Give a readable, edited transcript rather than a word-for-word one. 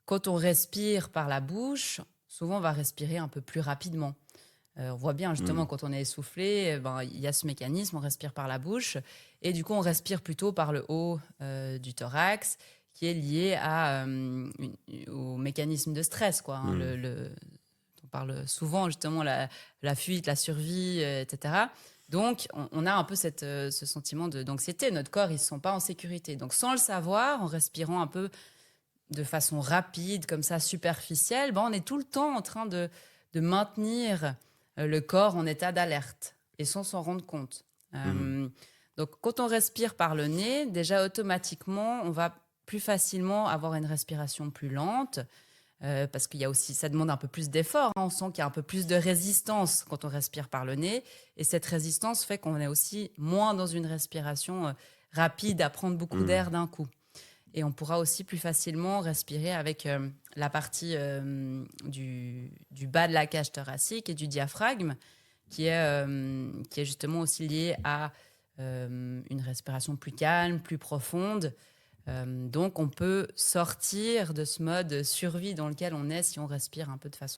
quand on respire par la bouche, souvent on va respirer un peu plus rapidement. On voit bien justement Mmh. quand on est essoufflé, ben, il y a ce mécanisme, on respire par la bouche et du coup on respire plutôt par le haut, du thorax qui est lié à, au mécanisme de stress quoi, hein. Mmh. On parle souvent justement la fuite, la survie, et cetera. Donc on a un peu ce sentiment d'anxiété. Notre corps, il se sent pas en sécurité. Donc sans le savoir, en respirant un peu de façon rapide, comme ça, superficielle, ben, on est tout le temps en train de maintenir le corps en état d'alerte et sans s'en rendre compte. Mmh. Donc, quand on respire par le nez, déjà automatiquement, on va plus facilement avoir une respiration plus lente parce qu'il y a aussi, ça demande un peu plus d'effort, hein. On sent qu'il y a un peu plus de résistance quand on respire par le nez. Et cette résistance fait qu'on est aussi moins dans une respiration rapide à prendre beaucoup Mmh. d'air d'un coup. Et on pourra aussi plus facilement respirer avec la partie du bas de la cage thoracique et du diaphragme, qui est justement aussi liée à une respiration plus calme, plus profonde. Donc on peut sortir de ce mode survie dans lequel on est si on respire un peu de façon